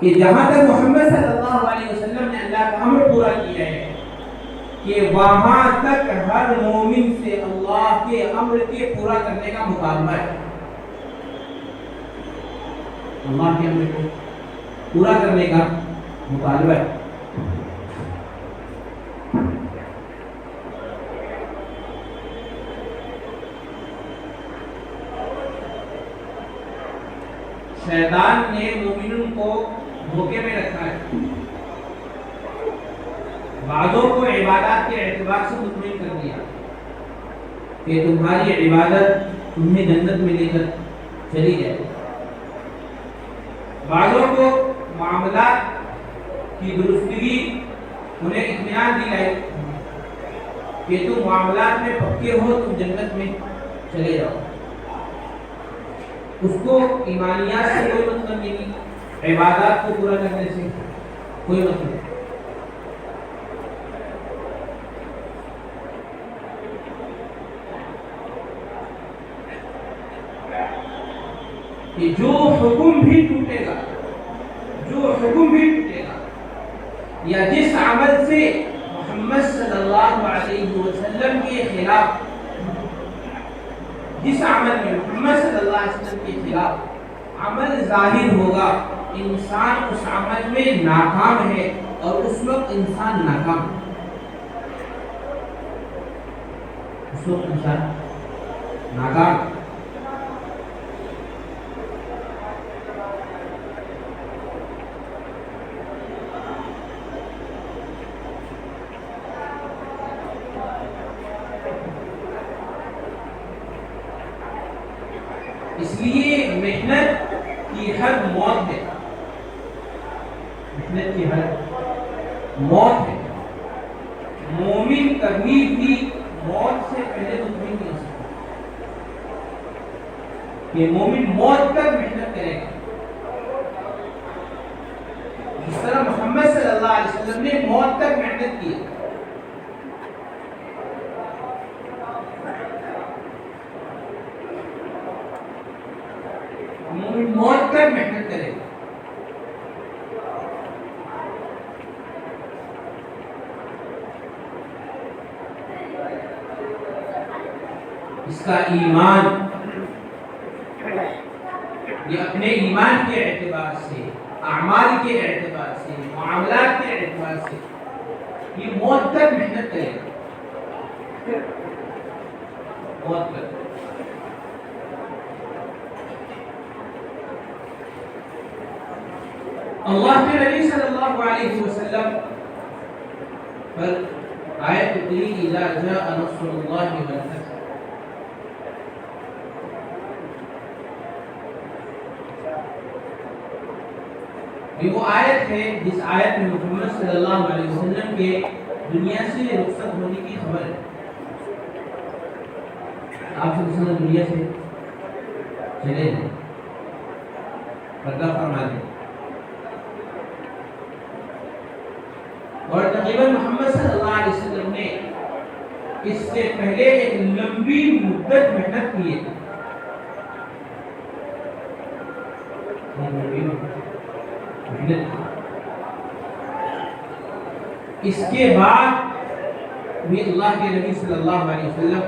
کہ جہاں تک محمد صلی اللہ علیہ وسلم نے اللہ کا امر پورا کیا ہے کہ وہاں تک ہر مومن سے اللہ کے امر کے پورا کرنے کا مطالبہ ہے. اللہ کے امر کو پورا کرنے کا مطالبہ ہے. شیطان نے مومنوں کو دھوکے میں رکھا ہے. بعضوں کو عبادات کے اعتبار سے مطمئن کر دیا کہ تمہاری عبادت تمہیں جنت میں لے کر چلی جائے. بعضوں کو معاملات کی درستگی انہیں اطمینان دلائی کہ تم معاملات میں پکے ہو، تم جنت میں چلے جاؤ. اس کو ایمانیات سے کوئی مطلب نہیں، عبادات کو پورا کرنے سے کوئی مطلب نہیں. کہ جو حکم بھی ٹوٹے گا، جو حکم بھی ٹوٹے گا، یا جس عمل سے محمد صلی اللہ علیہ وسلم کے خلاف، جس عمل میں محمد صلی اللہ علیہ وسلم کے خلاف عمل ظاہر ہوگا، انسان اس عمل میں ناکام ہے، اور اس وقت انسان ناکام ہے. اس وقت انسان ناکام ہے. اس لیے محنت کی حد موت ہے. محنت کی حد موت ہے. مومن کبھی بھی موت سے پہلے مطمئن نہیں ہو سکتا کہ مومن موت تک محنت کرے گا. جس طرح محمد صلی اللہ علیہ وسلم نے موت تک محنت کی. موت تک محنت کرے گا. اس کا ایمان، یہ اپنے ایمان کے اعتبار سے، اعمال کے اعتبار سے، معاملات کے اعتبار سے یہ موت تک محنت کرے گا. موت تک. اللہ کے نبی صلی اللہ علیہ وسلم پر آیت اتری اذا جاء نصر اللہ والفتح. یہ وہ آیت ہے جس آیت میں محمد صلی اللہ علیہ وسلم کے دنیا سے رخصت ہونے کی خبر ہے. آپ صلی اللہ علیہ وسلم دنیا سے چلے جائیں، پردہ فرما دیں. اور تقریباً محمد صلی اللہ علیہ وسلم نے اس سے پہلے ایک لمبی مدت محنت کی ہے. اس کے بعد بھی اللہ کے نبی صلی اللہ علیہ وسلم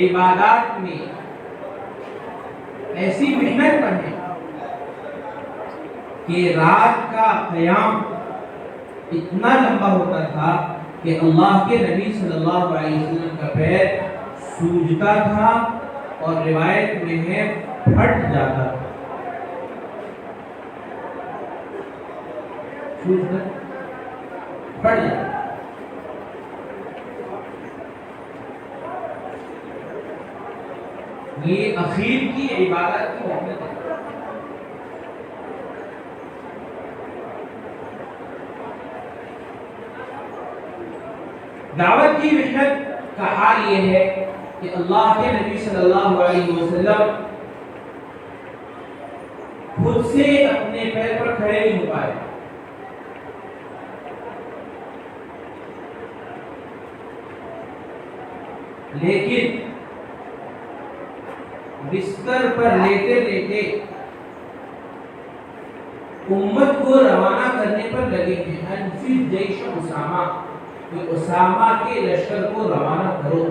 عبادات میں ایسی محنت پر ہے کہ رات کا قیام اتنا لمبا ہوتا تھا کہ اللہ کے نبی صلی اللہ علیہ وسلم کا پیر سوجتا تھا اور روایت میں ہے پھٹ جاتا تھا. سوجتا پھٹ جاتا. یہ اخیر کی عبادت کی محنت ہے. دعوت کی محنت کا حال یہ ہے کہ اللہ کے نبی صلی اللہ علیہ وسلم خود سے اپنے پیر پر کھڑے نہیں ہو پائے. لیکن بستر پر لیتے لیتے امت کو روانہ کرنے پر لگے ہیں، انفذ جیش اسامہ، کہ اسامہ کے لشکر کو روانہ کرو۔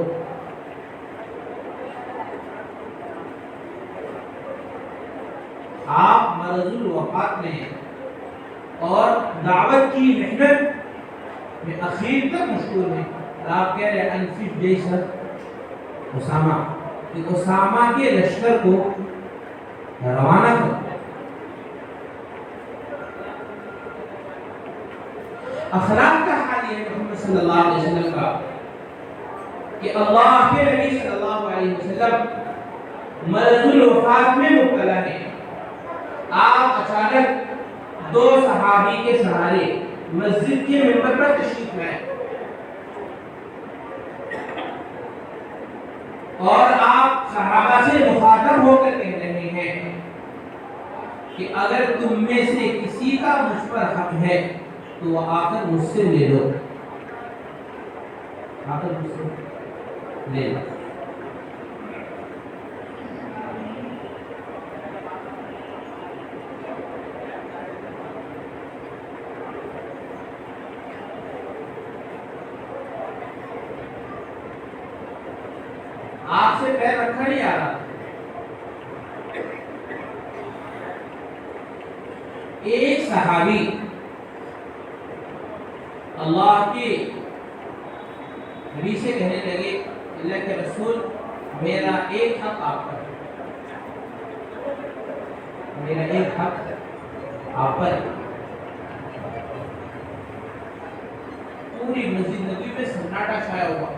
آپ مرض الوفات میں ہیں اور دعوت کی محنت میں اخیر تک مشغول ہیں، آپ کہہ رہے ہیں انفذ جیش اسامہ، کہ اسامہ کے لشکر کو روانہ کرو۔ اخلاق کا حال یہ ہے محمد صلی اللہ علیہ وسلم کا کہ اللہ کے نبی صلی اللہ علیہ وسلم مرض الوفات میں مبتلا ہیں، آپ اچانک دو صحابی کے سہارے مسجد کے ممبر پر تشریف لائے اور آپ صحابہ سے مخاطب ہو کر کہہ رہے ہیں کہ اگر تم میں سے کسی کا مجھ پر حق ہے تو وہ آ کر مجھ سے لے لو، آ کر مجھ سے لے لو۔ آپ سے پیر رکھا نہیں آ رہا، ایک صحابی اللہ کے نبی سے کہنے لگے اللہ کے رسول میرا ایک حق آپ پر، میرا ایک حق آپ پر۔ پوری مسجد نبی میں سناٹا چھایا ہوا،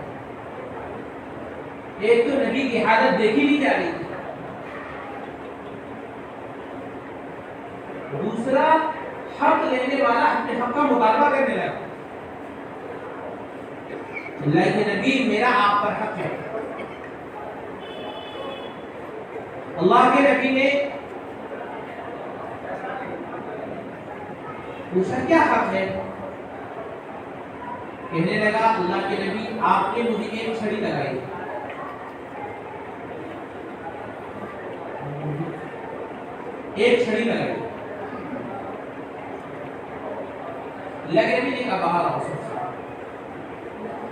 ایک تو نبی کی حالت دیکھی نہیں جا رہی تھی، دوسرا حق لینے والا اپنے حق کا مطالبہ کرنے لگا، اللہ کے نبی میرا آپ پر حق ہے۔ اللہ کے نبی نے پوچھا کیا حق ہے؟ کہنے لگا اللہ کے نبی آپ نے مجھے ایک چھڑی لگائی، ایک چھڑی لگائی، اللہ کے نبی نے کہا باہر آؤ،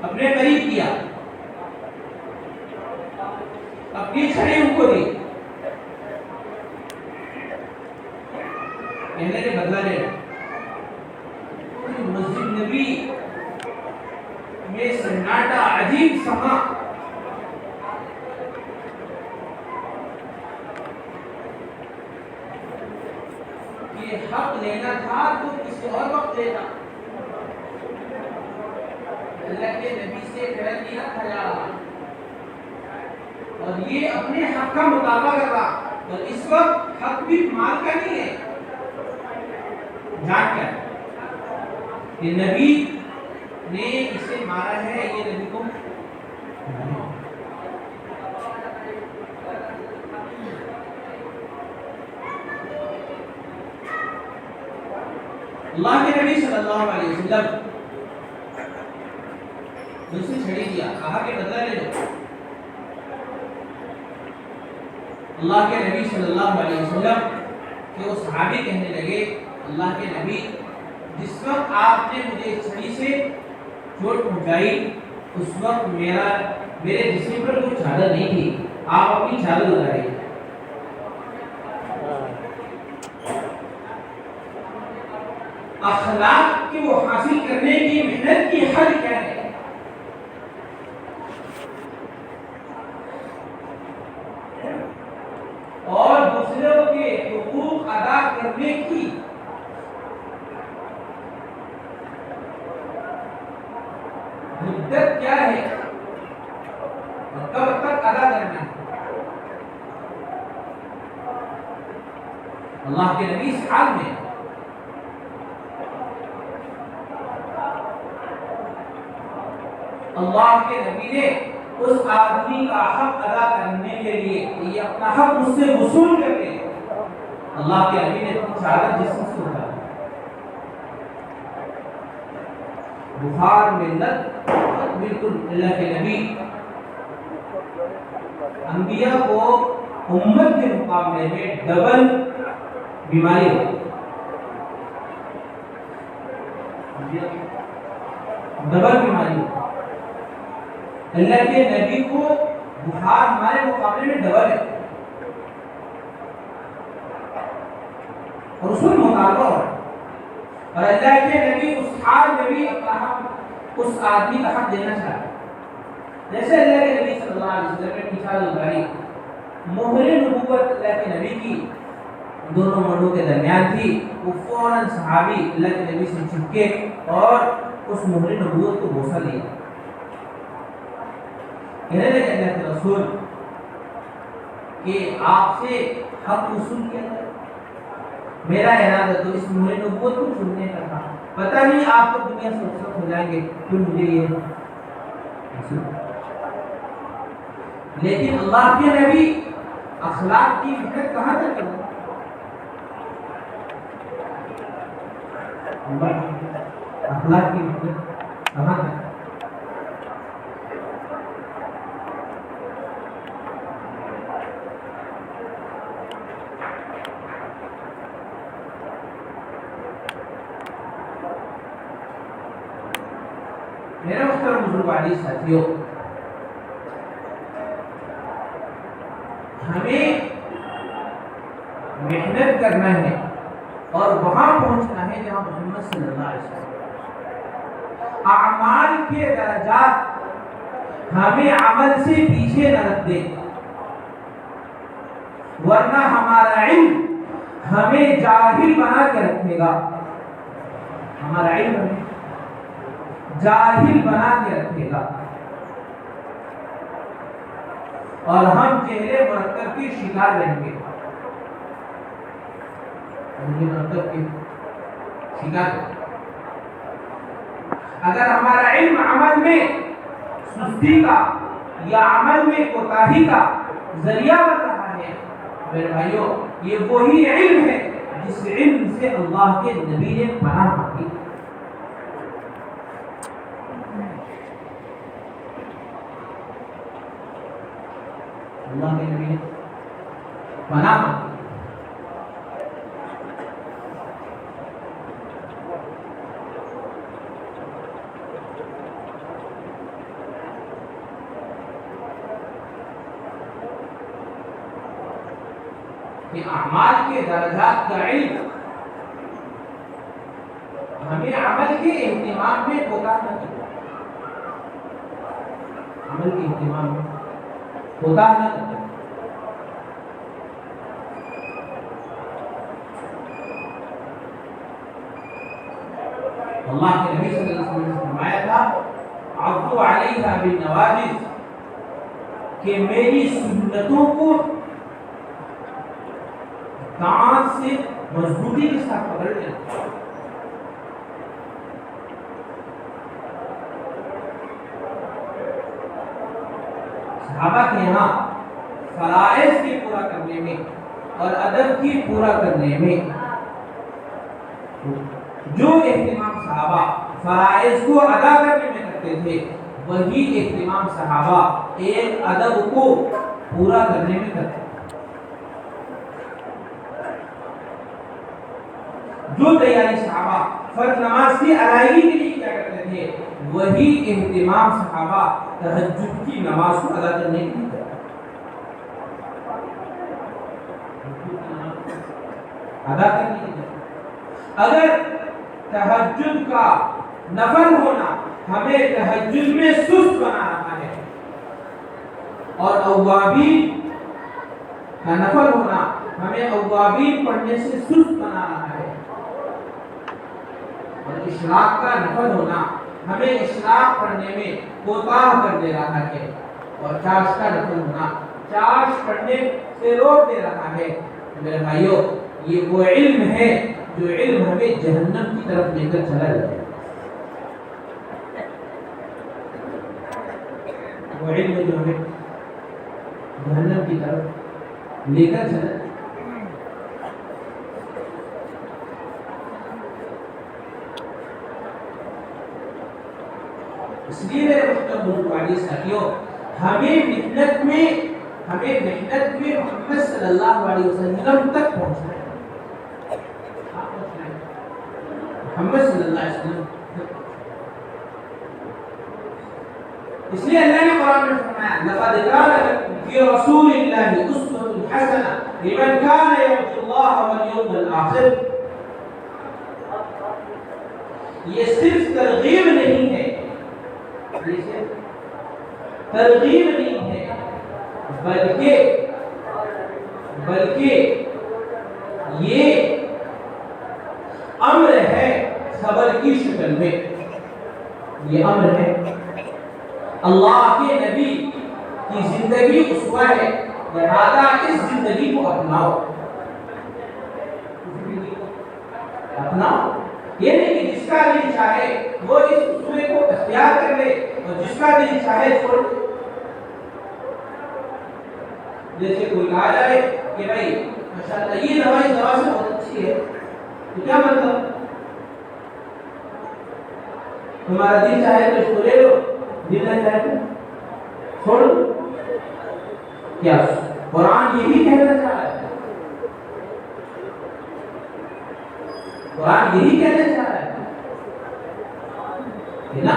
اپنے قریب کیا، اپنی چھڑی ان کو دی، کہنے کے بدلہ لے مسجد نبی میں سناٹا عجیب سما، یہ حق لینا تھا تو کسی اور وقت لینا، اللہ کے نبی سے کہہ دیا تھا اور یہ اپنے حق کا مطالبہ کر رہا، اور اس وقت حق بھی مال کا نہیں ہے، جان کر کہ نبی نے اسے مارا ہے، یہ نبی کو اللہ کے نبی صلی اللہ علیہ وسلم نے اسے چھڑی دیا، کہا کہ بدلہ لے لو۔ اللہ کے نبی صلی اللہ علیہ وسلم کہ وہ صحابی کہنے لگے اللہ کے نبی جس وقت آپ نے مجھے چھڑی سے چوٹ پہنچائی اس وقت میرے جسم پر کوئی چادر نہیں تھی، آپ اپنی چادر اتاریں۔ اخلاق کی وہ حاصل کرنے کی محنت کی حد کیا ہے؟ اور دوسروں کے حقوق ادا کرنے کی مدت کیا ہے اور کب تک ادا کرنا ہے؟ اللہ کے نبی اس حال میں اللہ کے نبی نے اس آدمی کا حق ادا کرنے کے لیے یہ اپنا حق اس سے وصول کر کے اللہ کے نبی نے چادر جسم سے اٹھا بخار میں لگ بالکل اللہ کے نبی انبیاء کو امت کے مقابلے میں ڈبل بیماری ہوتی، ڈبل بیماری ہے. اللہ کے نبی کو بخار ہمارے مقابلے میں ڈبل ہے اور اس میں مطالبہ ہو رہا ہے. اور اللہ کے نبی اس حال میں بھی اس آدمی کا حق دینا چاہتا ہے. جیسے اللہ کے نبی صلی اللہ علیہ وسلم نے مثال اتاری، مہر نبوت اللہ کے نبی کی دونوں مردوں کے درمیان تھی. وہ فوراً صحابی اللہ کے نبی سے چپکے اور اس مہر نبوت کو بوسہ لیا. کہنے لگے اللہ کے رسول کہ آپ سے حق وصول کیا جائے. میرا ارادہ تو اس مہر نبوت کو چھوڑنے کا تھا. پتہ نہیں آپ کو دنیا سے رخصت ہو جائیں گے پھر مجھے یہ، لیکن اللہ کے نبی اخلاق کی فکر کہاں تک کرتے؟ اخلاق کی فکر کہاں تک؟ میرے محترم بزرگ عزیز ساتھیوں، ہمیں محنت کرنا ہے اور وہاں پہنچنا ہے جہاں محمد صلی اللہ علیہ وسلم. اعمال کے درجات ہمیں عمل سے پیچھے نہ رکھ دیں، ورنہ ہمارا علم ہمیں جاہل بنا کے رکھے گا. ہمارا علم ہمیں جاہل بنا کے رکھے گا اور ہم چہرے مرکب کے شکار رہیں گے. مرکب کے شکار. اگر ہمارا علم عمل میں سستی کا یا عمل میں کوتاہی کا ذریعہ بن رہا ہے، میرے بھائیوں یہ وہی علم ہے جس علم سے اللہ کے نبی نے پناہ مانگی. اللہ کے نبی نے پناہ مانگی. کہ اعمال کے درجات کا علم ہمیں عمل کے اہتمام میں کوتاہ نہ کرے. عمل کے اہتمام میں کوتاہ نہ کرے. اللہ کے نبی صلی اللہ علیہ وسلم نے فرمایا تھا عضو علیہا بالنواجذ، کہ میری سنتوں کو دانت سے مضبوطی کے ساتھ پکڑ لینا. صحابہ کے یہاں فرائض کی پورا کرنے میں اور ادب کی پورا کرنے میں جو اہتمام صحابہ فرائض کو ادا کرنے میں کرتے تھے، وہی اہتمام صحابہ ایک ادب کو پورا کرنے میں کرتے تھے. جو تیاری صحابہ فرض نماز کی ادائیگی کے لیے کیا کرتے تھے، وہی اہتمام صحابہ تہجد کی نماز کو ادا کرنے کے لیے ادا کرنے کے لیے. اگر تہجد کا نفل ہونا ہمیں تہجد میں سست بنا رہا ہے اور اوابین کا نفل ہونا ہمیں اوابین پڑھنے سے سست بنا رہا ہے، اور اشراق کا نفل ہونا ہمیں اشراق پڑھنے میں کوتاہ کر دے رہا ہے، اور چاش کا نفل ہونا چاش پڑھنے سے روک دے رہا ہے. میرے بھائیوں یہ وہ علم ہے جو علم ہمیں جہنم کی طرف لے کر چلا جائے. وہ علم ہے جو ہمیں جہنم کی طرف لے کر چلا جائے. اس لیے میرے محترم بھائی ساتھیوں، ہمیں محنت میں محمد صلی اللہ علیہ وسلم تک پہنچنا ہے. محمد صلی اللہ علیہ وسلم اس لیے اللہ نے قرآن میں فرمایا لقد كان لكم في رسول الله اسوة حسنة لمن كان يرجو الله واليوم الآخر. یہ صرف ترغیب نہیں ہے، ترغیب نہیں ہے، بلکہ یہ امر ہے خبر کی شکل میں. یہ امر ہے، اللہ کے نبی کی زندگی اسوہ ہے، لہذا اس زندگی کو اپناؤ. یہ نہیں کہ جس کا دل چاہے وہ اس اسوے کو اختیار کر لے اور جس کا دل چاہے چھوڑ دے. جیسے کوئی کہا جائے کہ بھائی ماشاءاللہ یہ دوائی دوا سے بہت اچھی ہے، تو کیا مطلب؟ تمہارا دل چاہے تو اس کو لے لو، دل نہ چاہے تو چھوڑ دو. کیا قرآن یہی کہنا چاہ رہا ہے؟ قرآن یہی کہنا چاہ رہا ہے نا؟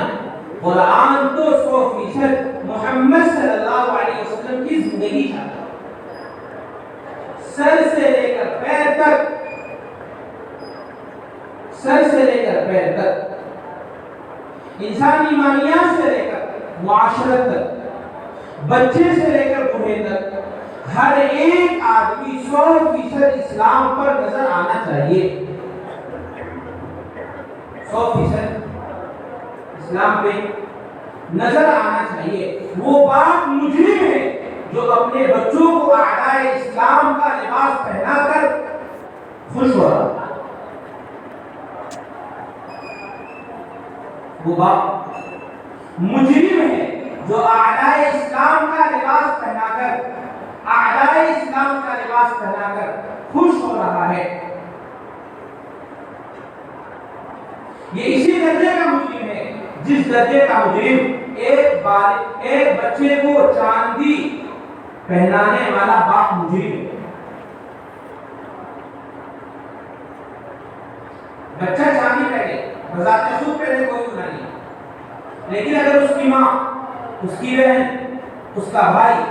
قرآن تو 100% محمد صلی اللہ علیہ وسلم کی زندگی چاہتا ہے، سر سے لے کر پیر تک، سر سے لے کر پیر تک، انسانی ایمانیات سے لے کر معاشرت تک، بچے سے لے کر بوڑھے تک، ہر ایک آدمی 100% اسلام پر نظر آنا چاہیے. 100% اسلام پہ نظر آنا چاہیے. وہ باپ مجرم ہے جو اپنے بچوں کو اعدائے اسلام کا لباس پہنا کر خوش ہو رہا. وہ باپ مجرم ہے جو اعدائے اسلام کا لباس پہنا کر، اعدائے اسلام کا لباس پہنا کر خوش ہو رہا ہے. یہ اسی درجے کا مجرم ہے جس درجے کا مجرم ایک بچے کو چاندی پہنانے والا باپ مجرم ہے. بچہ چاندی پہنے، بذات خود پہنے کوئی گناہ نہیں، لیکن اگر اس کی ماں، اس کی بہن، اس کا بھائی،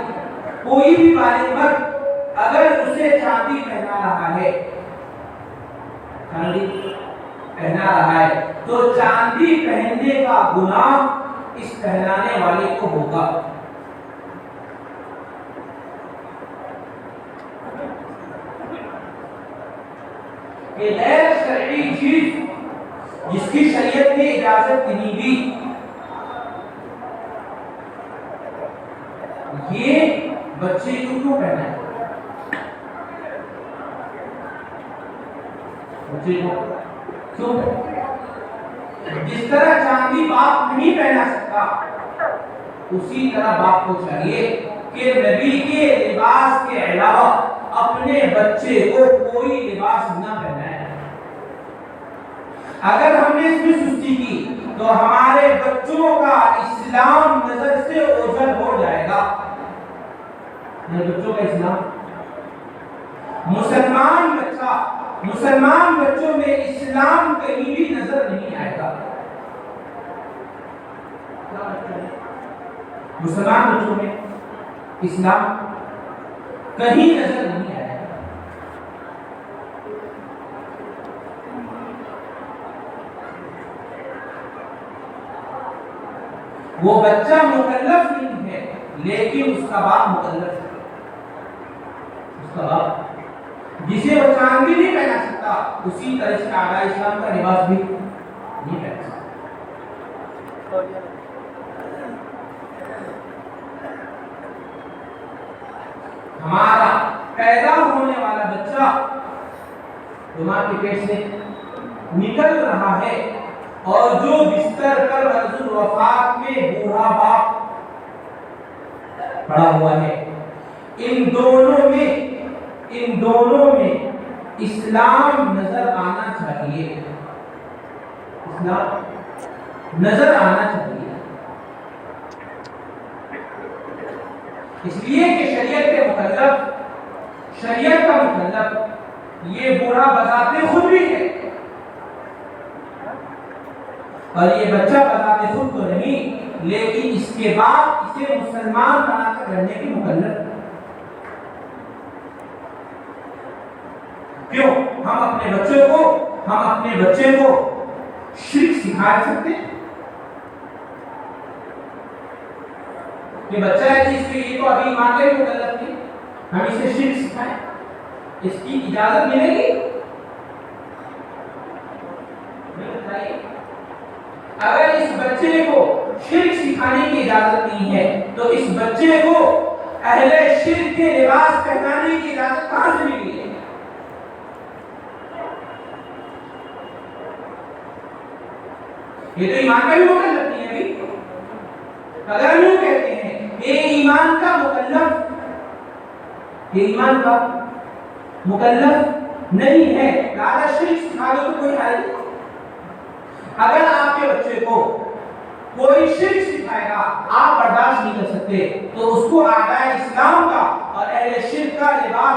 کوئی بھی بالغ مرد اگر اسے چاندی پہنا رہا ہے، چاندی پہنا رہا ہے، تو چاندی پہننے کا گناہ اس پہنانے والے کو ہوگا. کہ غیر شرعی چیز جس کی شریعت نے اجازت نہیں دی، یہ بچے کو کیوں پہنا ہے؟ بچے کو کیوں؟ جس طرح چاندی باپ نہیں پہنا سکتا، اسی طرح باپ کو چاہیے کہ نبی کے لباس کے علاوہ اپنے بچے کو کوئی لباس نہ پہنائے. اگر ہم نے اس میں سستی کی تو ہمارے بچوں کا اسلام نظر سے اوجھل ہو جائے گا. بچوں کا اسلام، مسلمان بچوں میں اسلام کہیں بھی نظر نہیں آئے گا. مسلمان بچوں میں اسلام کہیں نظر نہیں آئے گا. وہ بچہ مکلف نہیں ہے لیکن اس کا باپ مکلف ہے. اس کا باپ جسے وہ چاندی نہیں پہنا سکتا، اسی طرح سے اعداء اسلام کا لباس بھی نہیں پہنا سکتا. ہمارا پیدا ہونے والا بچہ جو ماں کے پیٹ سے نکل رہا ہے اور جو بستر پر مرض الوفات میں بوڑھا باپ پڑا ہوا ہے، ان دونوں میں اسلام نظر آنا چاہیے. اسلام نظر آنا چاہیے. اس لیے کہ شریعت کا مکلف یہ بوڑھا بذات خود بھی ہے اور یہ بچہ بذات خود تو نہیں، لیکن اس کے بعد اسے مسلمان بنا کر رہنے کی مکلف ہے۔ کیوں؟ ہم اپنے بچے کو شرک سکھا سکتے ہیں؟ یہ بچہ ہے جس کے لیے تو ابھی ایمان کے مکلف نہیں، ہم اسے شرک سکھائیں، اس کی اجازت ملے گی؟ اگر اس بچے کو شرک سکھانے کی اجازت نہیں ہے تو اس بچے کو اہل شرک کے لباس پہنانے کی اجازت کہاں سے ملی ہے؟ یہ تو ایمان کا بھی مکلف نہیں ہے ابھی۔ اگر ہم یوں کہتے ہیں یہ ایمان کا مکلف نہیں ہے، لہذا شرک سکھا دو تو کوئی حل نہیں۔ اگر آپ کے بچے کو کوئی شرک سکھائے گا آپ برداشت نہیں کر سکتے تو اس کو اعداء اسلام کا اور اہل شرک کا لباس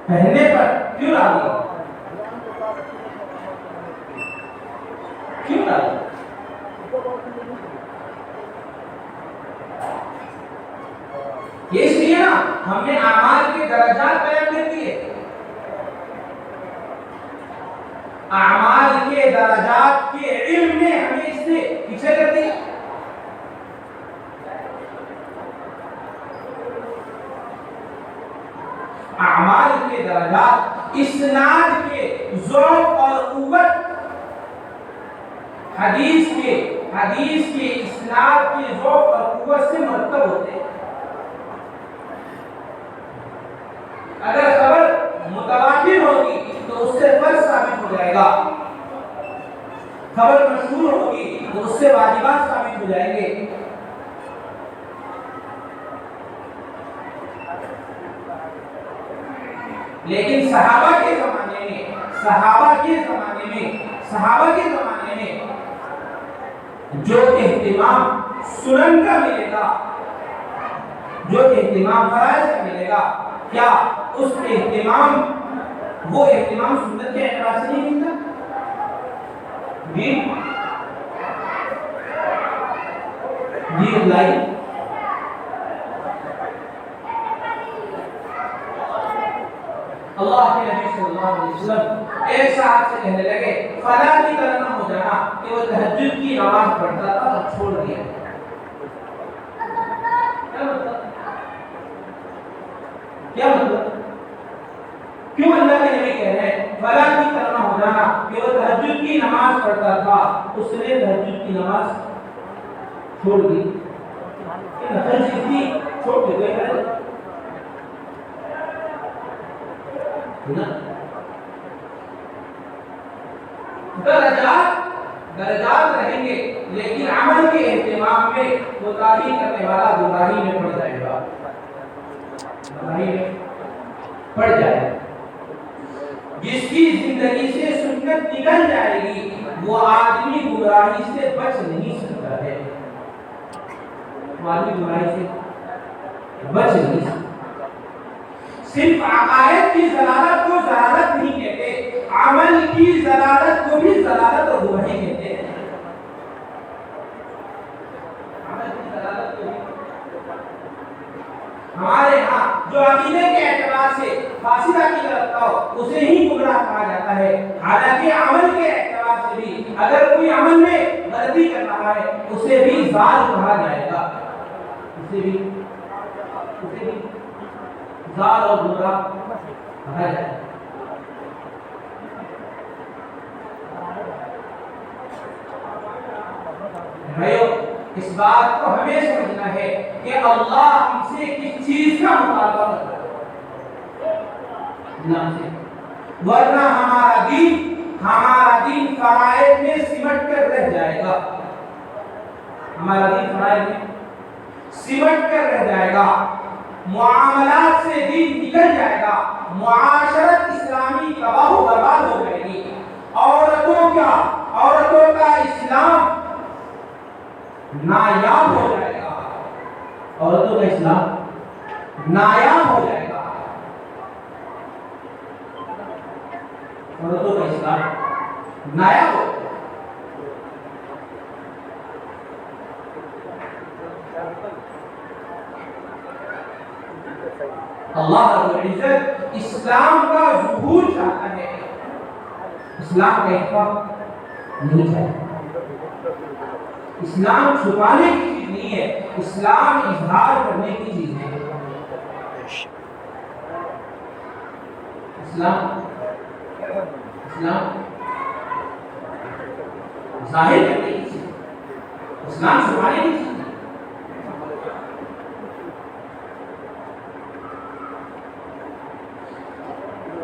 پہننے پر کیوں ڈالو؟ یہ اس لیے نا ہم نے اعمال کے درجات بیان کر دیے، اعمال کے درجات کے علم نے ہمیں اس سے پیچھے کر دیا۔ اعمال کے درجات اسناد کے ذوق اور قوت، حدیث کے اسناد کے ذوق اور قوت سے مرتب ہوتے ہیں۔ اگر خبر متواتر ہوگی تو اس سے فرض ثابت ہو جائے گا، خبر مشہور ہوگی تو اس سے واجبات ثابت ہو جائیں گے۔ لیکن صحابہ کے زمانے میں جو اہتمام سنن کا ملے گا، جو اہتمام فرائض کا ملے گا، کیا اس وہ اہتمام سنت کے اعتبار سے نہیں ملتا؟ جی بتائیے۔ اللہ کے نبی صلی اللہ علیہ وسلم ایک صاحب سے کہنے لگے فلاں کی طرح نہ ہو جانا کہ وہ تہجد کی نماز پڑھتا تھا اور چھوڑ دیا۔ کیا مطلب؟ کیوں اللہ کے نبی کہہ رہے ہیں فلاں کی طرح نہ ہو جانا کہ وہ تہجد کی نماز پڑھتا تھا، اس نے تہجد کی نماز چھوڑ دی؟ نفل سیکھی چھوڑ دی درجات رہیں گے، لیکن عمل کے اہتمام میں کوتاہی کرنے والا گمراہی میں پڑ جائے گا، جس کی زندگی سے سنت نکل جائے گی وہ آدمی گمراہی سے بچ نہیں سکتا ہے، صرف عقائد کی ضلالت کو ضلالت نہیں کہتے، عمل کی ضلالت کو بھی ضلالت اور گمراہی کہتے ہیں۔ ہمارے ہاں جو عقیدے کے اعتبار سے فاسد عقیدہ رکھتا ہو اسے ہی گمراہ کہا جاتا ہے، حالانکہ عمل کے اعتبار سے بھی اگر کوئی عمل میں غلطی کر رہا ہے اسے بھی ضال کہا جائے گا، اسے بھی ضال اور گمراہ کہا جائے گا۔ بھائیو اس بات کو ہمیں سمجھنا ہے کہ اللہ ہم سے کس چیز کا مطالبہ کرتا ہے، ورنہ ہمارا دین فرائض میں سمٹ کر رہ جائے گا، ہمارا دین فرائض میں سمٹ کر رہ جائے گا، معاملات سے دین نکل جائے گا، معاشرت اسلامی تباہ و برباد ہو جائے گی، عورتوں کا اسلام نایاب ہو جائے گا، عورتوں کا اسلام نایاب ہو جائے گا، عورتوں کا اسلام نایاب ہو جائے گا۔ اللہ رب العزت اسلام کا ظہور چاہتا ہے، اسلام کا اخفا نہیں چاہتا۔ اسلام چھپانے کی چیز نہیں ہے، اسلام اظہار کرنے کی چیز ہے۔ اسلام ظاہر کرنے کی چیز، اسلام چھپانے کی چیز۔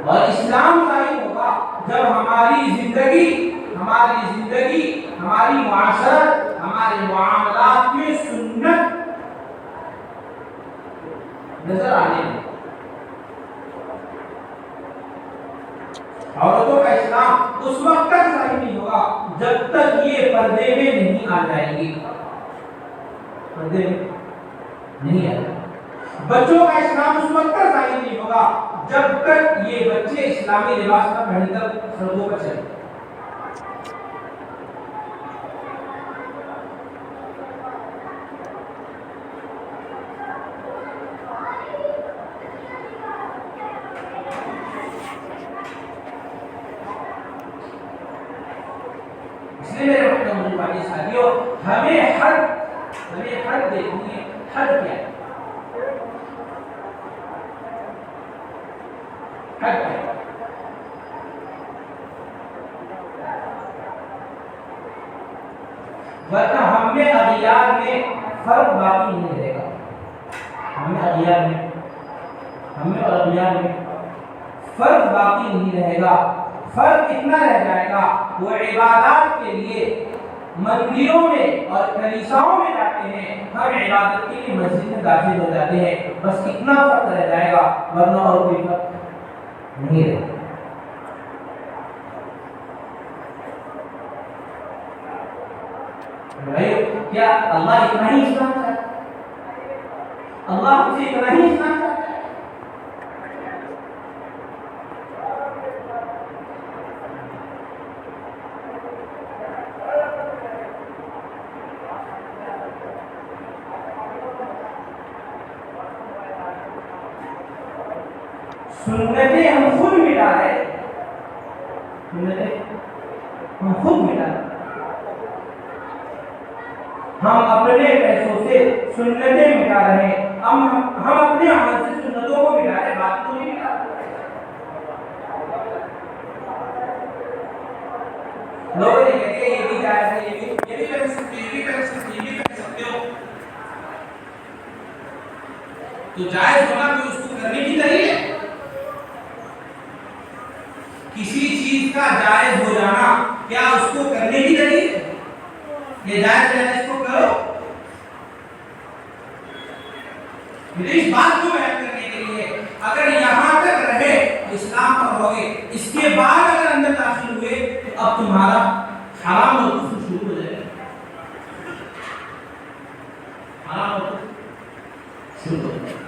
اور اسلام ظاہر ہوگا جب ہماری زندگی، ہماری معاشرت، ہمارے معاملات میں سنت نظر آنے لگے۔ عورتوں کا اسلام اس وقت تک ظاہر نہیں ہوگا جب تک یہ پردے میں نہیں آ جائیں گی، پردے میں نہیں آ جائیں گی۔ بچوں کا اسلام اس وقت تک ظاہر نہیں ہوگا جب تک یہ بچے اسلامی لباس نہ پہن کر سڑکوں پر چلیں۔ اس لیے میرے محترم بھائی ساتھیوں، ہمیں حد دیکھنی ہے۔ حد کیا ہے؟ ورنہ ہم میں اغیار میں فرق باقی نہیں رہے گا۔ ہم میں اور اغیار میں فرق باقی نہیں رہے گا۔ فرق اتنا رہ جائے گا، وہ عبادات کے لیے مندروں میں اور کلیساؤں میں جاتے ہیں، ہم عبادت کے لیے مسجد میں داخل ہو جاتے ہیں، بس اتنا فرق رہ جائے گا، ورنہ اور کوئی فرق نہیں رہے گا۔ کیا اللہ اتنا ہی اسلام چاہتا ہے؟ اللہ مجھے اتنا ہی اسلام چاہتا ہے؟ سنتیں ہم خود مٹا رہے، ہم خود مٹا رہے، ہم اپنے پیسوں سے سنتیں مٹا رہے ہیں، ہم اپنے عمل سے سنتوں کو مٹا رہے ہیں، بات کو نہیں مٹا رہے۔ لوگ یہ کہتے ہیں یہ بھی جائز ہے، یہ بھی کر سکتے ہو، تو جائز ہونا کوئی اس کو کرنے کی دلیل ہے؟ کسی چیز کا جائز ہو جانا کیا اس کو کرنے کی دلیل ہے؟ یہ جائز ہے اس کو کرو۔ اس بات کو بیان کرنے کے لیے اگر یہاں تک رہے اسلام پر ہوگے، اس کے بعد اگر اندر داخل ہوئے تو اب تمہارا حرام اور کفر شروع ہو جائے گا، حرام اور کفر شروع ہو جائے گا۔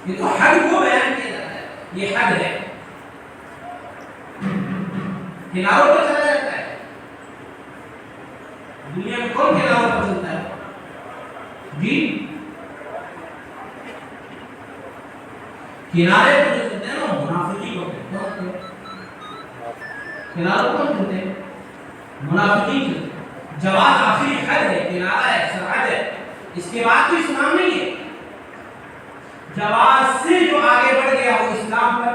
یہ تو حد کو بیان کیا جاتا ہے، یہ حد ہے، کناروں پر چلا جاتا ہے۔ دنیا میں کون کناروں پر چلتا ہے؟ جی کنارے پر جو چلتے ہیں نا منافقی کو کہتے ہیں، کناروں پر چلتے ہیں منافقی چلتے ہیں۔ جواز آخری حد ہے، کنارہ ہے، سرحد ہے، اس کے بعد تو اسلام نہیں ہے۔ جواز سے جو آگے بڑھ گیا وہ اسلام پر،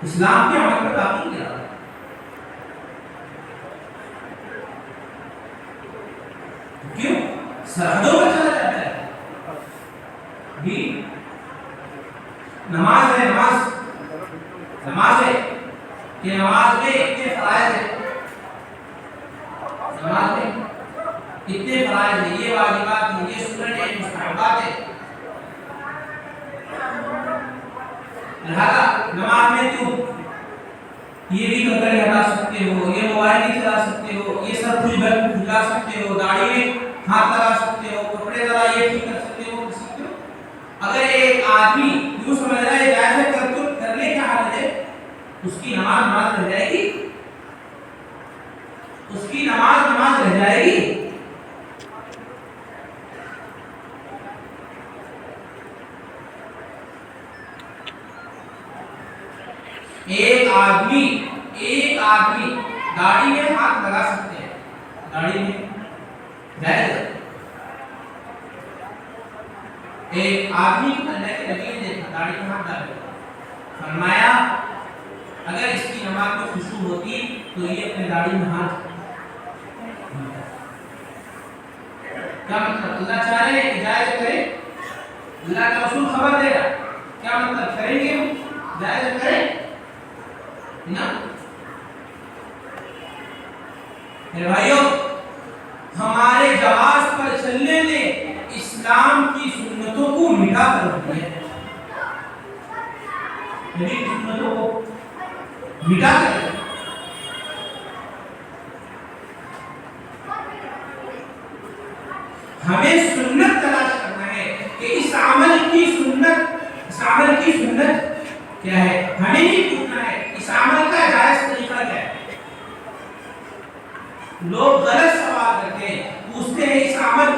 اسلام کے عمل پر داخل کیا، کیوں سرحدوں پر چلا جاتا ہے۔ بھی نماز ہے، نماز ہے کہ نماز میں اتنے فرائض ہیں، نماز میں اتنے فرائض ہیں، یہ واجبات ہیں، یہ سنن ہیں، مستحبات ہیں، لہذا نماز میں تم یہ بھی کنگن ہٹا سکتے ہو، یہ موبائل نہیں چلا سکتے ہو، یہ سب کچھ بھلا سکتے ہو، داڑھی میں ہاتھ لگا سکتے ہو، کپڑے ذرا یہ ٹھیک کر سکتے ہو، اگر ایک آدمی یوں سمجھ رہا ہے جائز ہے کرنے کیا حالت ہے، اس کی نماز رہ جائے گی، اس کی نماز رہ جائے گی۔ ایک آدمی گاڑی میں ہاتھ لگا سکتے ہیں، گاڑی میں جائز ہے۔ ایک آدمی کو اللہ کے نبی نے دیکھا گاڑی میں ہاتھ ڈالے، فرمایا اگر اس کی نماز میں خشوع ہوتی تو یہ اپنے گاڑی میں ہاتھ، کیا مطلب؟ اللہ چاہ رہے ہیں کہ جائز کرے، اللہ کا رسول خبر دے رہا، کیا مطلب؟ کریں گے ہم، جائز کریں نا۔ میرے بھائیوں، ہمارے جواز پر چلنے نے اسلام کی سنتوں کو مٹا کر رکھ دیا ہے، نبی کی سنتوں کو مٹا کر رکھ دیا۔ ہمیں سنت تلاش کرنا ہے کہ اس عمل کی سنت کیا ہے، ہمیں نہیں پوچھنا ہے اس عمل کا جائز طریقہ کیا ہے۔ لوگ غلط سوال کرتے ہیں، پوچھتے ہیں اس عمل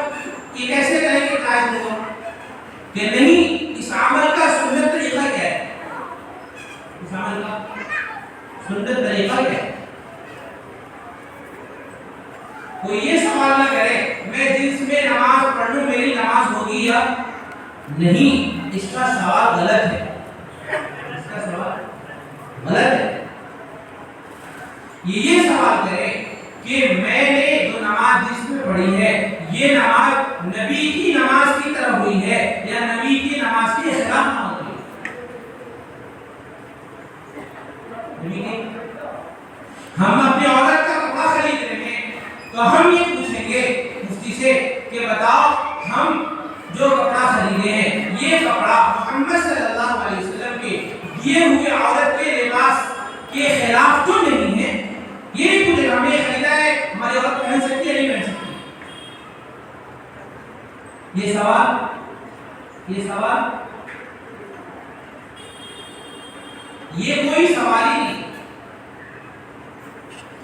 یہ کیسے کریں کہ جائز ہوگا، کہ نہیں اس عمل کا سنت طریقہ کیا ہے، اس عمل کا سنت طریقہ کیا ہے۔ کوئی یہ سوال نہ کرے میں جس میں نماز پڑھ لوں میری نماز ہوگی یا نہیں، اس کا سوال غلط ہے، اس کا سوال غلط ہے۔ یہ سوال کرے کہ میں نے جو نماز جس میں پڑھی ہے یہ نماز نبی کی نماز کی طرح ہوئی ہے یا نبی کی نماز کے خلاف نہ ہوئی ہے۔ ہم اپنی عورت کا کپڑا خرید رہے ہیں تو ہم یہ پوچھیں گے مفتی سے کہ بتاؤ ہم جو کپڑا خریدے ہیں یہ کپڑا محمد صلی اللہ علیہ وسلم کے دیے ہوئے عورت کے لباس کے خلاف تو نہیں ہے، یہ نہیں پوچھے ہم نے خریدا ہے ہماری عورت پہن سکتی ہے نہیں پہن سکتی۔ یہ کوئی سوال ہی نہیں،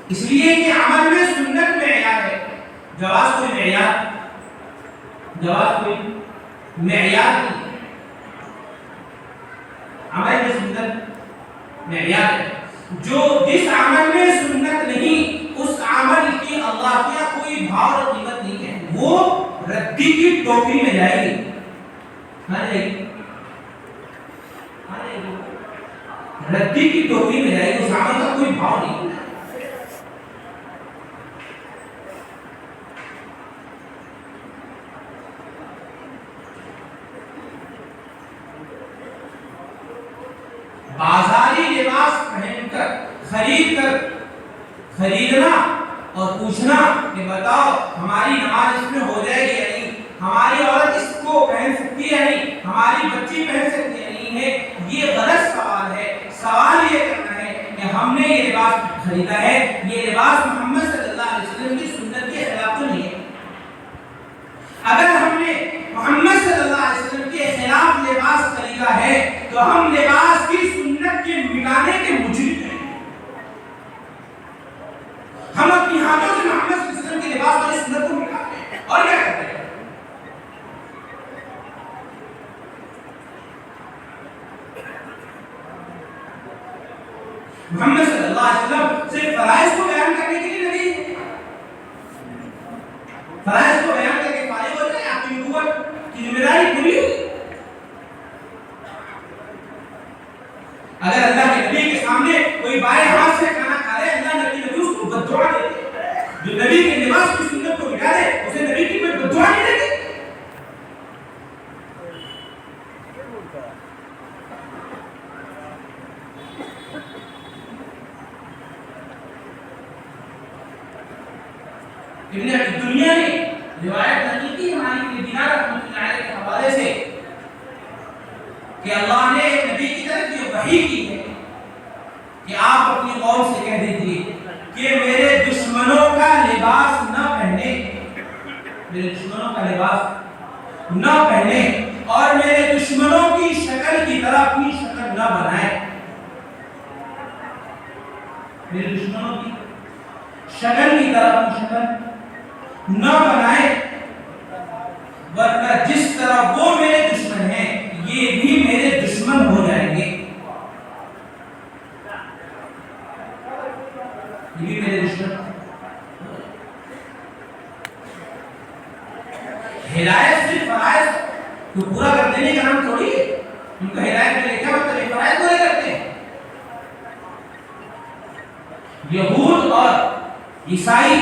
اس لیے کہ عمل میں سنت معیار ہے، جواز کوئی معیار نہیں، عمل میں سنت معیار ہے۔ جو جس عمل میں سنت نہیں اس عمل کی اللہ کیا کوئی بھاؤ اور قیمت نہیں ہے، وہ ردی کی ٹوکری میں جائے گی، ردی کی ٹوکری میں جائے گی، اس عمل کا کوئی بھاؤ نہیں۔ بازاری لباس پہن کر خریدنا اور پوچھنا کہ بتاؤ ہماری نماز اس میں ہو جائے گی یا نہیں، ہماری عورت اس کو پہن سکتی ہے یا نہیں، ہماری بچی پہن سکتی ہے نہیں ہے، یہ غلط سوال ہے۔ سوال یہ کرنا ہے کہ ہم نے یہ لباس خریدا ہے، یہ لباس محمد صلی اللہ علیہ وسلم کی سنت کے خلاف تو نہیں ہے۔ اگر ہم نے محمد صلی اللہ علیہ وسلم کے خلاف لباس خریدا ہے تو ہم لباس کی سنت کے مٹانے کے مجرم ہیں۔ ہم اپنی ہاتھوں سے محمد صلی اللہ علیہ وسلم کے لباس والی سنت کو مٹاتے ہیں اور کیا کرتے ہیں؟ محمد صلی اللہ علیہ وسلم صرف فرائض کو بیان کرنے کے لیے نہیں، فرائض کو بیان کر کے فارغ ہو جائے، آپ کی نبوت کی ذمہ داری پوری ہوئی۔ اگر اللہ کے نبی کے سامنے کوئی بائیں ہاتھ سے کھانا کھا رہے اللہ نبی اس کو بد دعا دے دے، جو نبی کے لباس کی سنت کو مٹا دے اسے نبی کی کوئی بد دعا نہیں دے گی۔ ابن دنیا نے روایت نقل کی ہماری دینار رحمۃ اللہ علیہ کے حوالے سے کہ اللہ نے نبی کی طرف یہ وحی کی ہے کہ آپ اپنی قوم سے کہہ دیجیے کہ میرے دشمنوں کا لباس نہ پہنے، میرے دشمنوں کا لباس نہ پہنے اور میرے دشمنوں کی شکل کی طرح اپنی شکل نہ بنائے، میرے دشمنوں کی شکل کی طرح اپنی شکل نہ بنائے، ورنہ جس طرح وہ میرے دشمن ہیں یہ بھی میرے دشمن ہو جائیں گے۔ یہود اور عیسائی،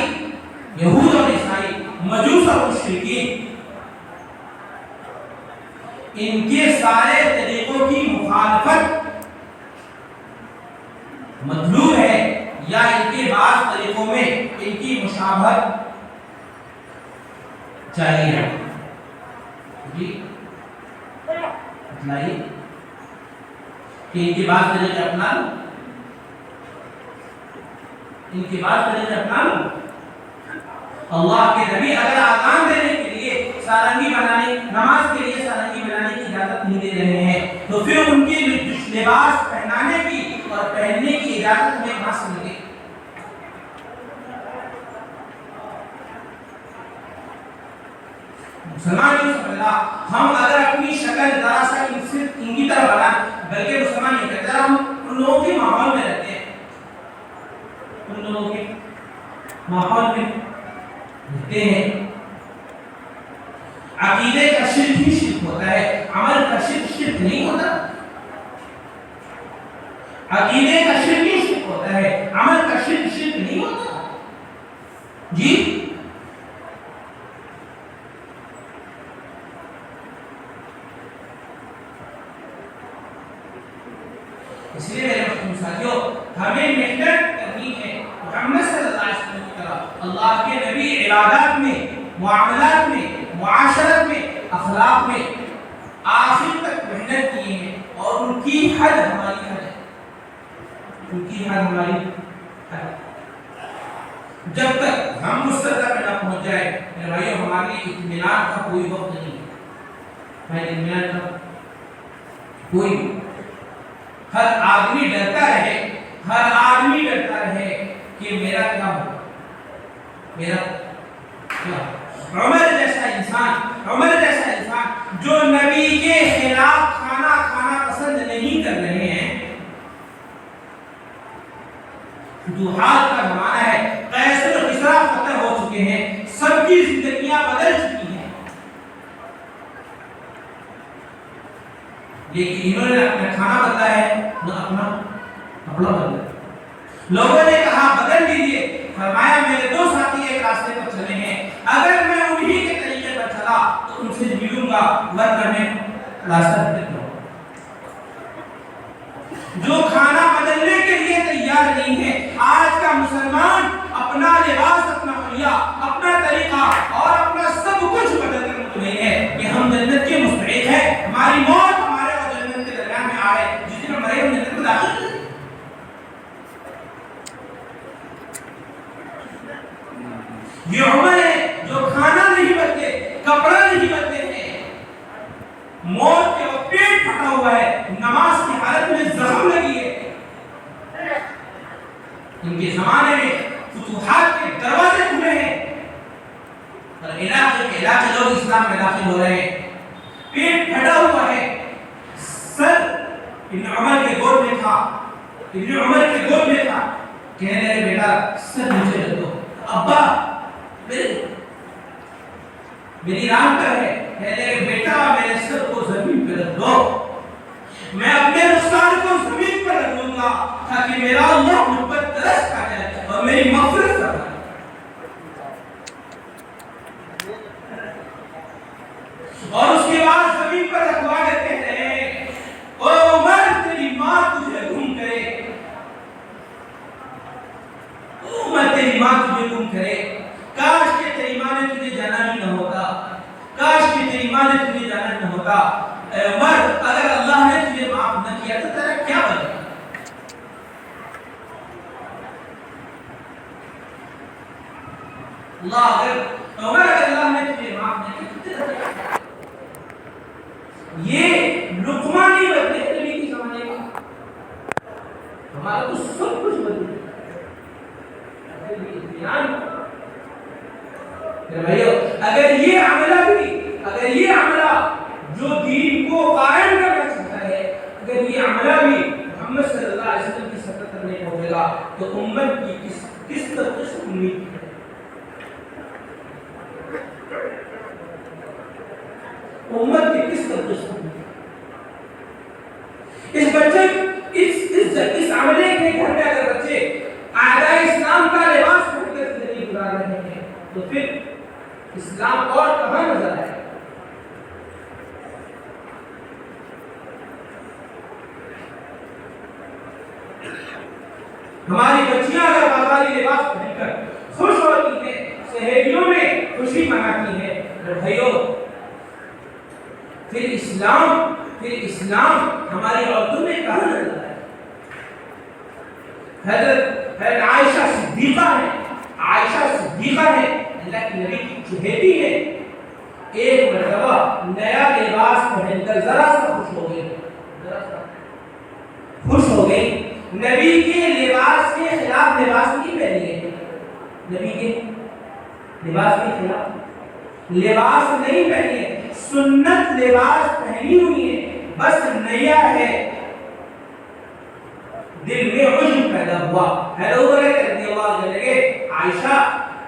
مجوس اور مشرکین، ان کے سارے طریقوں کی مخالفت مطلوب ہے، یا ان کے بعض طریقوں میں ان کی مشابہت چاہیے؟ جی بتائیے کہ ان کے بعض طریقے اپنا لو، ان کے بعض طریقے اپنا لو۔ اللہ کے نبی اگر آذان دینے کے لیے سارنگی بنانے، نماز کے لیے سارنگی بنانے کی اجازت نہیں دے رہے ہیں، تو پھر ان کی لباس پہنانے کی اور پہننے کی اجازت میں کہاں سے ملے؟ مسلمان نہیں سمجھ رہا، ہم اگر اپنی شکل ذرا سا صرف ان کی طرح بنا، بلکہ مسلمان نہیں کہتے، ہم ان لوگوں کے ماحول میں رہتے ہیں، ان لوگوں کے ماحول میں رہتے ہیں۔ عقیدے کا شرک ہی شرک ہوتا ہے، عمل کا شرک شرک نہیں ہوتا۔ عقیدے کا شرک ہی شرک ہوتا ہے، عمل کا شرک شرک نہیں ہوتا۔ جی اس لیے میرے محترم ساتھیوں، ہمیں محنت کرنی ہے محمد صلی اللہ علیہ وسلم کی طرح۔ اللہ کے نبی عبادات میں، معاملات میں، معاشرت میں، اخلاق میں آخر تک محنت کی ہے، اور ان کی حد ہماری حد ہے، ان کی حد ہماری حد۔ جب تک ہم اس سطح پہ نہ پہنچ جائے میرے بھائیوں، ہمارے لیے اطمینان کا کوئی وقت نہیں ہے، اطمینان کا کوئی۔ ہر آدمی ڈرتا رہے، ہر آدمی ڈرتا رہے کہ میرا کیا ہوگا، میرا کیا۔ عمر جیسا انسان جو نبی کے خلاف کھانا کھانا پسند نہیں کر رہے ہیں، فتوحات کا زمانہ ہے، قیصر و کسریٰ فتح ہو چکے ہیں، سب کی زندگیاں بدل چکی ہیں، لیکن انہوں نے اپنا کھانا بدلا ہے، نہ اپنا کپڑا بدلا۔ لوگوں نے کہا بدل دیجیے، فرمایا میرے دو ساتھی ایک راستے پر چلے ہیں، اگر میں انہی کے طریقے پر چلا تو ان سے ملوں گا، ورنہ میں راستہ بھٹک جاؤں گا۔ جو کھانا بدلنے کے لیے تیار نہیں ہے، آج کا مسلمان اپنا لباس، اپنا حلیہ، اپنا طریقہ اور اپنا سب کچھ بدل کر مطمئن ہے کہ ہم جنت کے مستحق ہیں، ہماری موت ہمارے اور جنت کے درمیان میں آئے، جس دن ہم مرے ہم جنت میں داخل ہیں۔ یہ عمر ہے جو کھانا نہیں بدلے، کپڑا نہیں بدلے ہیں، موت کے وقت پیٹ پھٹا ہوا ہے، نماز کی حالت میں زخم لگی ہے۔ ان کے زمانے میں فتوحات کے دروازے کھلے ہیں، اور علاقے لوگ اسلام میں داخل ہو رہے ہیں، پیٹ پھٹا ہوا ہے، سر ابن عمر کے گود میں تھا، کہنے لگے بیٹا سر مجھے رکھ دو، ابا میری رام پر ہے، کہنے لگے بیٹا میرے سر کو زمین پر رکھ دو، میں اپنے رخسار کو زمین پر رکھ دوں گا تاکہ میرا اللہ مجھ پر ترس کھا جائے اور میری مغفرت کر دے۔ اور اس کے بعد زمین پر رکھوا کے کہتے ہیں او عمر تیری ماں تجھے گم کرے، او عمر تیری ماں تجھے گم کرے، کاش کہ تیری ماں نے تجھے جانا ہی نہ ہوتا، کاش کہ تیری ماں نے تجھے جانا ہی نہ ہوتا۔ اے عمر اگر اللہ نے تجھے معاف نہ کیا تو تیرا کیا بنے گا؟ عمر اگر اللہ نے تجھے معاف نہ کیا تو تیرا کیا بنے گا؟ یہ لقمہ نہیں بدلے نبی کی زمانے کا، ہمارا تو سب کچھ بدلے۔ اگر یہ عملہ جو دین کو قائم کرنا چاہتا ہے، اگر یہ عملہ بھی محمد صلی اللہ علیہ وسلم کی سطح تک نہیں پہنچے گا تو امت کی کس طرح سے امید ہے؟ امت کی کس طرح سے امید ہے؟ اس بچے اس عملے کے گھر میں اگر بچے اعداء اسلام کا لباس پہن کر زندگی گزار رہے ہیں، تو پھر اسلام اور کہاں نظر آئے؟ ہماری بچیاں اگر بازاری لباس پہن کر خوش ہوتی ہیں، سہیلیوں میں خوشی مناتی ہیں، تو بھائیوں پھر اسلام ہماری عورتوں میں کہاں نظر آئے؟ حضرت عائشہ صدیقہ ہے، اللہ کے نبی کی چہیتی ہے، ایک مرتبہ نیا لباس پہن کر ذرا سا خوش ہو گئی، نبی کے لباس کے خلاف لباس نہیں پہنی ہے، نبی کے لباس کے خلاف لباس نہیں پہنی ہے، سنت لباس پہنی ہوئی ہے، بس نیا ہے، دل میں عجب پیدا ہوا، حیرت رضی اللہ عنہ لگے عائشہ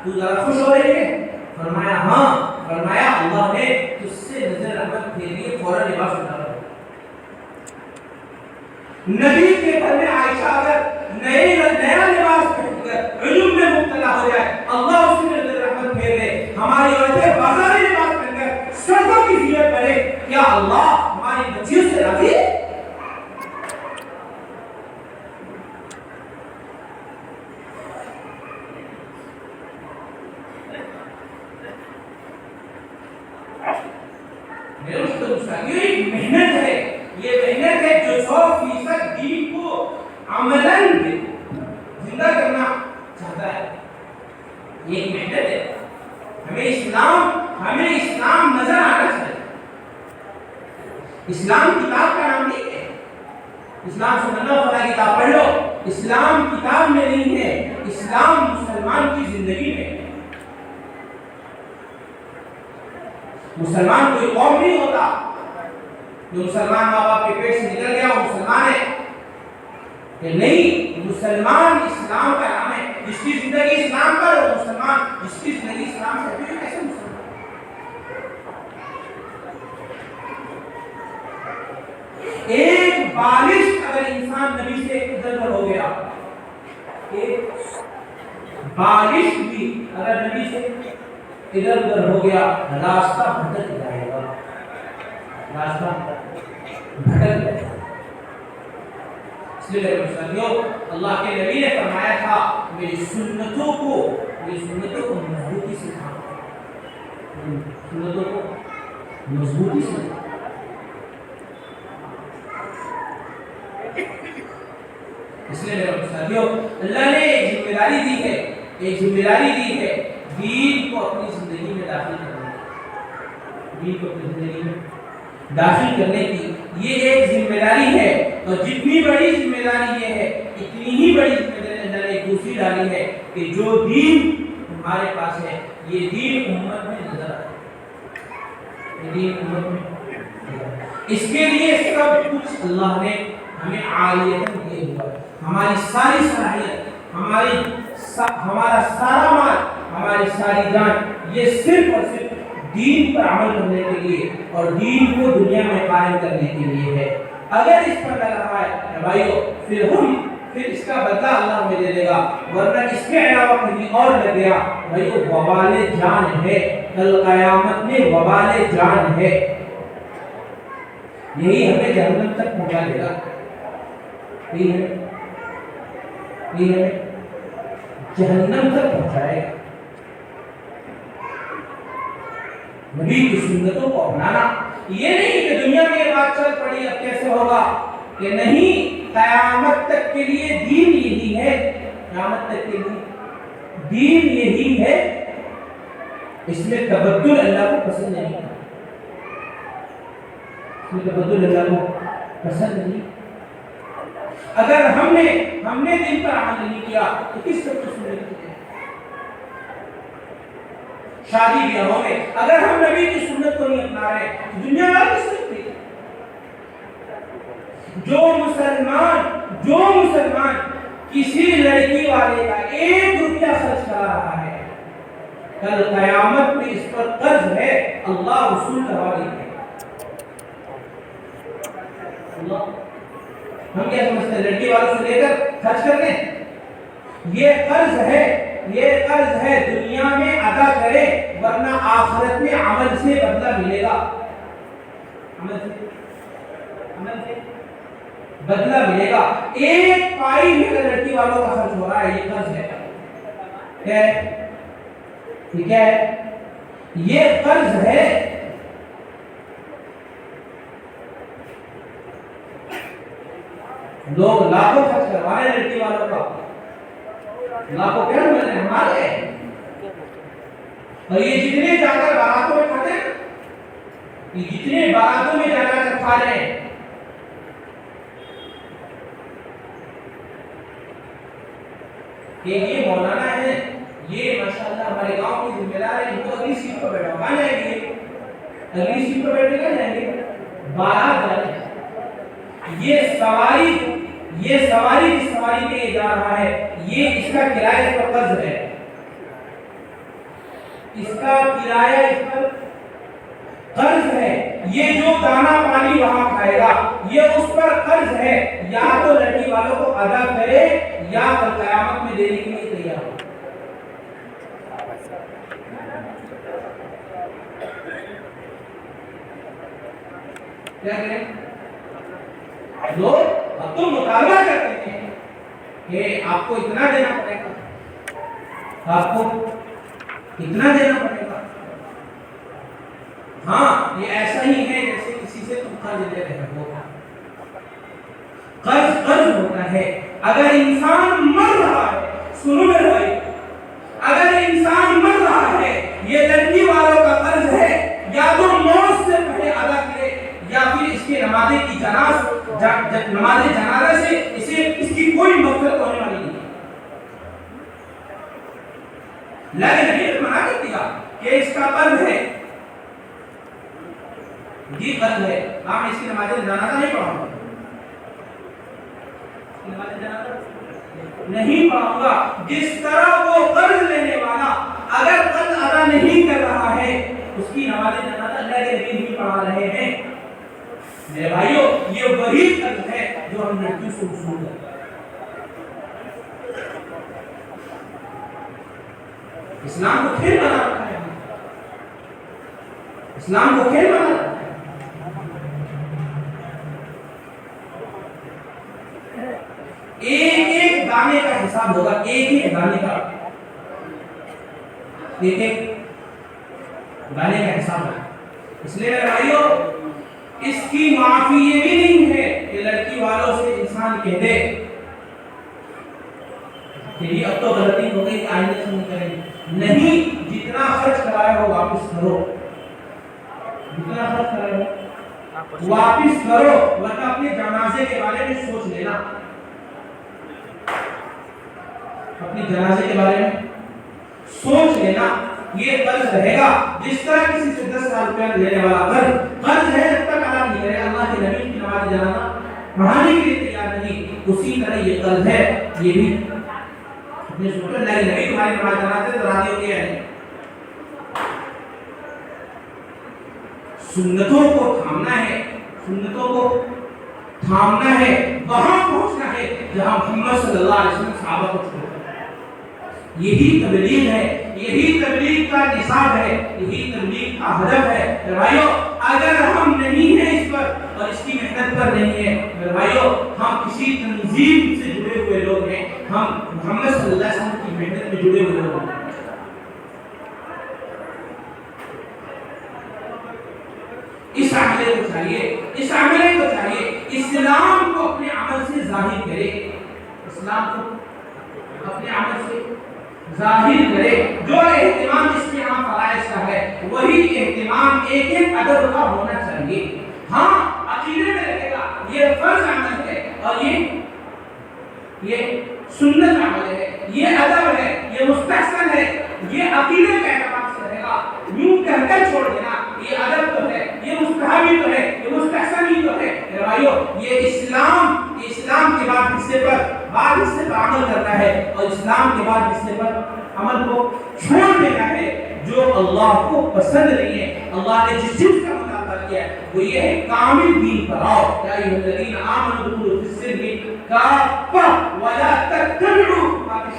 تو ذرا خوش ہو رہی ہے؟ فرمایا ہاں، فرمایا اللہ نے تجھ سے نظر رحمت پھیری، فوراً لباس اتارو۔ نبی کے گھر میں عائشہ اگر نیا لباس پہن کر عجب میں مبتلا ہو جائے، اللہ اس کی نظر رحمت پھیر دے۔ ہماری عورتیں بازاری لباس پہن کر سڑکوں کی زینت کرے، کیا اللہ ہماری بچیوں سے راضی ہے؟ یہ محنت ہے جو 100% دین کو عملاً زندہ کرنا چاہتا ہے، یہ محنت ہے۔ ہمیں اسلام نظر آنا چاہیے۔ اسلام کتاب کا نام نہیں ہے، اسلام سننا فلاں کتاب پڑھ لو، اسلام کتاب میں نہیں ہے، اسلام مسلمان کی زندگی میں ہے۔ مسلمان کوئی قوم نہیں ہوتا، جو مسلمان ماں باپ کے پیٹ سے نکل گیا وہ مسلمان ہے، کہ نہیں، مسلمان اسلام کا نام ہے، جس کی زندگی اسلام پر وہ مسلمان، جس کی زندگی اسلام سے بھی کیسے مسلمان؟ ایک بالش اگر انسان نبی سے ادھر ادھر ہو گیا، ایک بالش بھی اگر نبی سے ادھر ادھر ہو گیا، راستہ بھٹک جائے گا، راستہ بھٹک جائے گا۔ اس لیے ساتھیوں، اللہ کے نبی نے فرمایا تھا میری سنتوں کو مضبوطی سے تھامو، سنتوں کو مضبوطی سے تھامو۔ اس لیے میرے ساتھیوں، اللہ نے ایک ذمہ داری دی ہے دین کو اپنی زندگی میں داخل کرنے کی، یہ ایک ذمہ داری ہے، اور جتنی بڑی ذمہ داری یہ ہے، اتنی ہی بڑی ذمہ داری اللہ نے ایک دوسری ڈالی ہے کہ جو دین ہمارے پاس ہے یہ دین امت میں نظر آئے، یہ دین امت میں، اس کے لیے سب کچھ اللہ نے ہمیں عالیتاً دیے ہوا ہے، ہماری ساری صلاحیت، ہمارا سارا مال، ہماری ساری جان، یہ صرف اور صرف دین پر عمل کرنے کے لیے اور دین کو دنیا میں قائم کرنے کے لیے ہے۔ اگر اس پر لگ رہا ہے بھائیو، پھر اس کا بدلہ اللہ ہمیں دے دے گا، ورنہ اس کے علاوہ کہیں اور لگ گیا بھائیو، وبال جان ہے، کل قیامت میں وبال جان ہے، یہی ہمیں جہنم تک پہنچا دے گا، یہی ہمیں جہنم تک پہنچائے گا۔ نبی کی سنتوں کو اپنانا، یہ نہیں کہ دنیا میں یہ بات چل پڑی اب کیسے ہوگا، کہ نہیں، قیامت تک کے لیے دین یہی ہے، قیامت تک کے لیے دین یہی ہے، اس میں تبدل اللہ کو پسند نہیں، اس میں تبدل اللہ کو پسند نہیں۔ اگر ہم نے دین پر عمل نہیں کیا تو کس طرح سنت کی ہے؟ شادی بیاہوں میں اگر ہم نبی کی سنت کو نہیں اپنا رہے تو دنیا میں کس طرح کی؟ جو مسلمان کسی لڑکی والے کا 1 روپیہ خرچ کرا رہا ہے، کل قیامت میں اس پر قرض ہے، اللہ وصول کروا دیں گے۔ ہم کیا سمجھتے ہیں لڑکی والوں سے لے کر خرچ کر دیں؟ یہ قرض ہے، یہ قرض ہے، دنیا میں ادا کرے ورنہ آخرت میں عمل سے بدلہ ملے گا، عمل سے بدلہ ملے گا۔ ایک پائی بھی اگر لڑکی والوں کا خرچ ہو رہا ہے، یہ قرض ہے، ٹھیک ہے، یہ قرض ہے۔ لوگ لاکھوں خرچ کروا رہے ہیں لڑکی والوں کا، لاکھوں کیا مل رہے ہیں ہمارے، اور یہ جتنے جا کر باراتوں میں کھاتے ہیں، یہ جتنے باراتوں میں جا کر کھا رہے ہیں، کہ یہ مولانا ہے، یہ ماشاءاللہ ہمارے گاؤں کی ذمہ دار ہے، ان کو اگلی سیٹ پر بیٹھا کہاں جائیں گے، اگلی سیٹ پر بیٹھے کہاں جائیں گے، بارات جائیں گے۔ یہ سواری کی سواری پہ یہ جا رہا ہے، یہ اس کا کرایہ اس پر قرض ہے، اس کا کرایہ اس پر قرض ہے، یہ جو دانا پانی وہاں کھائے گا یہ اس پر قرض ہے، یا تو لڑکی والوں کو ادا کرے یا کل قیامت میں دینے کے لیے تیار ہو۔ کیا کریں لوگ؟ اب تو مطالبہ کرتے ہیں کہ آپ کو اتنا دینا پڑے گا، آپ کو اتنا دینا پڑے گا۔ ہاں یہ ایسا ہی ہے جیسے کسی سے تم قرض لے رہے ہو، قرض ہوتا ہے۔ اگر انسان مر رہا ہے، سنو میرے بھائی، اگر انسان مر رہا ہے، یہ لڑکی والوں کا قرض ہے، یا تو موت سے پہلے ادا کرے یا پھر اس کے نماز جنازہ سے اس کی کوئی مغفرت ہونے والی نہیں ہے۔ لیکن نبی نے منع کر دیا کہ اس کا قرض ہے، یہ قرض ہے، آپ اس کی نماز جنازہ نہیں پڑھاؤں گا، نہیں پڑھاؤں گا۔ جس طرح وہ قرض لینے والا اگر قرض ادا نہیں کر رہا ہے، اس کی نماز جنازہ اللہ کے نبی نہیں پڑھا رہے ہیں۔ میرے بھائیو، یہ وہی قرض ہے جو ہم لڑکیوں سے وصول کرتے ہیں۔ اسلام کو کھیل بنا رکھا ہے، اسلام کو کھیل بنا رکھا ہے۔ ایک ایک دانے کا حساب ہوگا، ایک ایک دانے کا، ایک ایک دانے کا حساب ہوگا۔ اس لیے میرے بھائیو، اس کی معافی یہ بھی نہیں ہے کہ لڑکی والوں سے انسان کہہ دے کہ یہ اب تو غلطی ہو گئی، آئندہ سے نہیں کریں گے۔ نہیں، جتنا خرچ کرایا ہو واپس کرو، جتنا خرچ کرایا ہو واپس کرو، ورنہ اپنے جنازے کے بارے میں سوچ لینا، اپنے جنازے کے بارے میں سوچ لینا۔ یہ قرض رہے گا، جس طرح کسی سے 10,000 روپیہ لینے والا قرض ہے، جب تک ادا نہیں کرے اللہ کے نبی کی نماز جنازہ پڑھانے کے لیے تیار نہیں، اسی طرح یہ قرض ہے، یہ بھی اپنے سوچو اللہ کے نبی تمہاری نماز جنازے تو راضی ہو گیا ہے۔ سنتوں کو تھامنا ہے، سنتوں کو تھامنا ہے، وہاں پہنچنا ہے جہاں محمد صلی اللہ علیہ وسلم صحابہ کو چھوڑ، یہی تبلیغ ہے، یہی تبلیغ کا نصاب ہے، یہی تبلیغ کا ہدف ہے۔ میرے بھائیو، اگر ہم نہیں ہیں اس پر اور اس کی محنت پر نہیں ہے، میرے بھائیو ہم کسی تنظیم سے جڑے ہوئے لوگ ہیں، ہم محمد صلی اللہ علیہ وسلم کی محنت میں جڑے ہوئے لوگ ہیں۔ اس عملے کو چاہیے اسلام کو اپنے عمل سے ظاہر کرے، اسلام کو اپنے عمل سے ظاہر کرے۔ جو اہتمام اس کے عام فرائض کا ہے وہی اہتمام ایک ایک ادب کا ہونا چاہیے۔ ہاں عقیدے میں رہے گا یہ فرض عمل ہے اور یہ سنت عمل ہے، یہ ادب ہے، یہ مستحسن ہے، یہ عقیدے کے اعتبار سے رہے گا۔ یوں کہہ کر چھوڑ دینا یہ ادب تو ہے، یہ مستحب ہی تو ہے، یہ مستحسن ہی تو ہے، میرے بھائیو یہ اسلام کے بعد حصے پر عمل کرنا ہے، اور اسلام کے بعد حصے پر عمل کو چھوڑ دینا ہے جو اللہ کو پسند نہیں ہے۔ اللہ نے جس چیز کا مطالبہ کیا ہے وہ یہ ہے کامل دین پر آؤ، یا ایھا الذین آمنوا ادخلوا فی السلم کافۃ ولا تتبعوا